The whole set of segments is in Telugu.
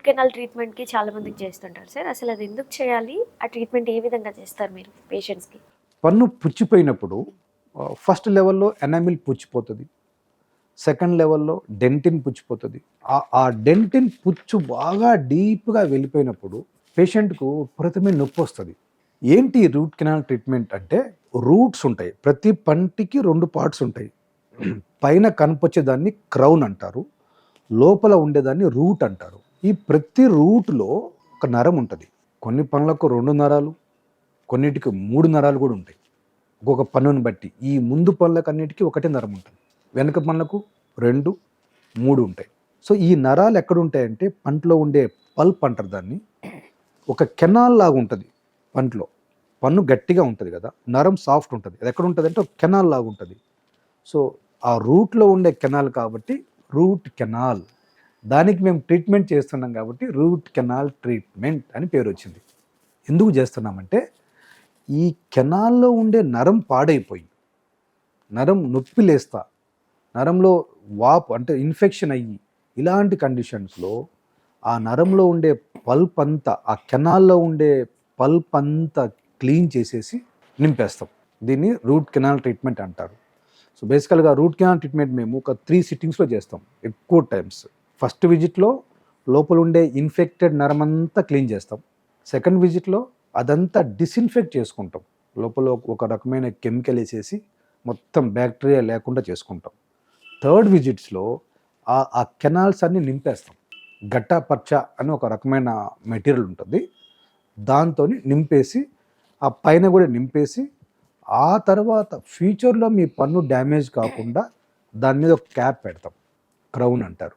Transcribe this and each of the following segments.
కెనాల్ ట్రీట్మెంట్‌కి చాలా మందికి చేస్తుంటారు సార్. అసలు అది ఎందుకు చేయాలి? ఆ ట్రీట్మెంట్ ఏ విధంగా చేస్తారు మీరు పేషెంట్స్‌కి? పన్ను పుచ్చిపోయినప్పుడు ఫస్ట్ లెవెల్‌లో ఎనామిల్ పుచ్చిపోతది. సెకండ్ లెవెల్‌లో డెంటిన్ పుచ్చిపోతది. ఆ డెంటిన్ పుచ్చు బాగా డీప్‌గా వెళ్ళిపోయినప్పుడు పేషెంట్‌కు విపరీతమైన నొప్పొస్తది. ఏంటి రూట్ కెనాల్ ట్రీట్మెంట్ అంటే రూట్స్ ఉంటాయి. ప్రతి పంటికి 2 పార్ట్స్ ఉంటాయి. పైన కనిపించేదాన్ని క్రౌన్ అంటారు. లోపల ఉండేదాన్ని రూట్ అంటారు. ఈ ప్రతి రూట్‌లో ఒక నరం ఉంటది. కొన్ని పనులకు 2 నరాలు, కొన్నిటికి 3 నరాలు కూడా ఉంటాయి. ఒక్కొక్క పన్నుని బట్టి. ఈ ముందు పనులకన్నిటికీ ఒకటే నరం ఉంటుంది. వెనక పనులకు 2, 3 ఉంటాయి. సో, ఈ నరాలు ఎక్కడుంటాయంటే పంటలో ఉండే పల్ప్ అంటారు దాన్ని. ఒక కెనాల్ లాగా ఉంటుంది పంటలో. పన్ను గట్టిగా ఉంటుంది కదా! నరం సాఫ్ట్ ఉంటుంది. అది ఎక్కడుంటదంటే ఒక కెనాల్ లాగా ఉంటుంది. సో, ఆ రూట్‌లో ఉండే కెనాల్ కాబట్టి రూట్ కెనాల్. దానికి మేము ట్రీట్మెంట్ చేస్తున్నాం కాబట్టి రూట్ కెనాల్ ట్రీట్మెంట్ అని పేరొచ్చింది. ఎందుకు చేస్తున్నామంటే ఈ కెనాల్‌లో ఉండే నరం పాడైపోయి, నరం నొప్పి లేస్తా, నరంలో వాపు అంటే ఇన్ఫెక్షన్ అయ్యి, ఇలాంటి కండిషన్స్‌లో ఆ నరంలో ఉండే పల్ప్ అంతా, ఆ కెనాల్‌లో ఉండే పల్ప్ అంతా క్లీన్ చేసేసి నింపేస్తాం. దీన్ని రూట్ కెనాల్ ట్రీట్మెంట్ అంటారు. సో, బేసికల్‌గా రూట్ కెనాల్ ట్రీట్మెంట్ మేము ఒక 3 సిట్టింగ్స్‌లో చేస్తాం ఎక్కువ టైమ్స్. ఫస్ట్ విజిట్‌లో లోపల ఉండే ఇన్ఫెక్టెడ్ నరమంతా క్లీన్ చేస్తాం. సెకండ్ విజిట్‌లో అదంతా డిసిన్ఫెక్ట్ చేసుకుంటాం. లోపల ఒక రకమైన కెమికల్ వేసేసి మొత్తం బ్యాక్టీరియా లేకుండా చేసుకుంటాం. థర్డ్ విజిట్స్‌లో ఆ కెనాల్స్ అన్నీ నింపేస్తాం. గట్టాపర్చ అని ఒక రకమైన మెటీరియల్ ఉంటుంది. దాంతోని నింపేసి, ఆ పైన కూడా నింపేసి, ఆ తర్వాత ఫ్యూచర్‌లో మీ పన్ను డ్యామేజ్ కాకుండా దాని మీద ఒక క్యాప్ పెడతాం. క్రౌన్ అంటారు.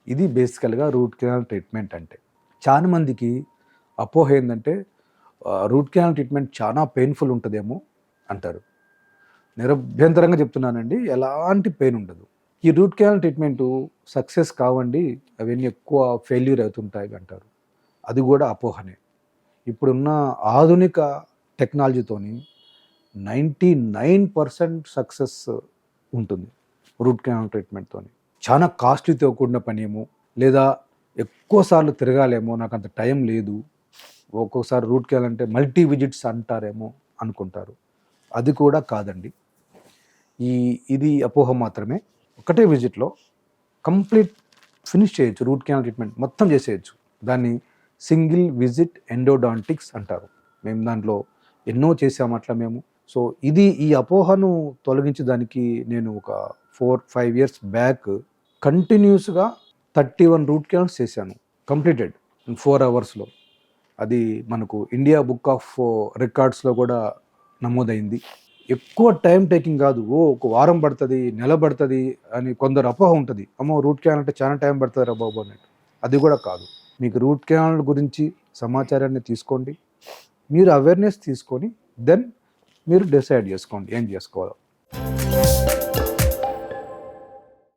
ఇది బేసికల్‌గా రూట్ కెనాల్ ట్రీట్మెంట్ అంటే. చాలా మందికి అపోహ ఏందంటే రూట్ కెనాల్ ట్రీట్మెంట్ చాలా పెయిన్‌ఫుల్ ఉంటదేమో అంటారు. నిరభ్యంతరంగా చెప్తున్నానండి. ఎలాంటి పెయిన్ ఉండదు. ఈ రూట్ కెనాల్ ట్రీట్మెంటు సక్సెస్ కావండి. అవన్నీ ఎక్కువ ఫెయిల్యూర్ అవుతుంటాయి అంటారు. అది కూడా అపోహనే. ఇప్పుడున్న ఆధునిక టెక్నాలజీతోని 99% సక్సెస్ ఉంటుంది రూట్ కెనాల్ ట్రీట్మెంట్‌తోని. చాలా కాస్ట్‌లీతో కూడిన పనేమో, లేదా ఎక్కువ సార్లు తిరగాలేమో, నాకంత టైం లేదు. ఒక్కొక్కసారి రూట్ కెనాల్ అంటే మల్టీ విజిట్స్ అంటారేమో అనుకుంటారు. అది కూడా కాదండి. ఇది అపోహ మాత్రమే. ఒకటే విజిట్‌లో కంప్లీట్ ఫినిష్ చేయొచ్చు రూట్ కెనాల్ ట్రీట్మెంట్ మొత్తం చేసేయొచ్చు. దాన్ని సింగిల్ విజిట్ ఎండోడాంటిక్స్ అంటారు. మేము దాంట్లో ఎన్నో చేసాము అట్లా మేము. సో, ఈ అపోహను తొలగించడానికి నేను ఒక 4, 5 ఇయర్స్ బ్యాక్ కంటిన్యూస్‌గా 31 రూట్ కెనాల్స్ చేశాను. కంప్లీటెడ్ ఇన్ 4 అవర్స్‌లో. అది మనకు ఇండియా బుక్ ఆఫ్ రికార్డ్స్‌లో కూడా నమోదైంది. ఎక్కువ టైం టేకింగ్ కాదు. ఒక వారం పడుతుంది, నెల పడుతుంది అని కొందరు అపోహ ఉంటుంది. అమ్మో! రూట్ కెనాల్ అంటే చాలా టైం పడుతుందిరా బాబు అన్నట్టు. అది కూడా కాదు. మీకు రూట్ కెనాల్ గురించి సమాచారాన్ని తీసుకోండి. మీరు అవేర్‌నెస్ తీసుకొని దెన్ మీరు డిసైడ్ చేసుకోండి ఏం చేసుకోవాలో.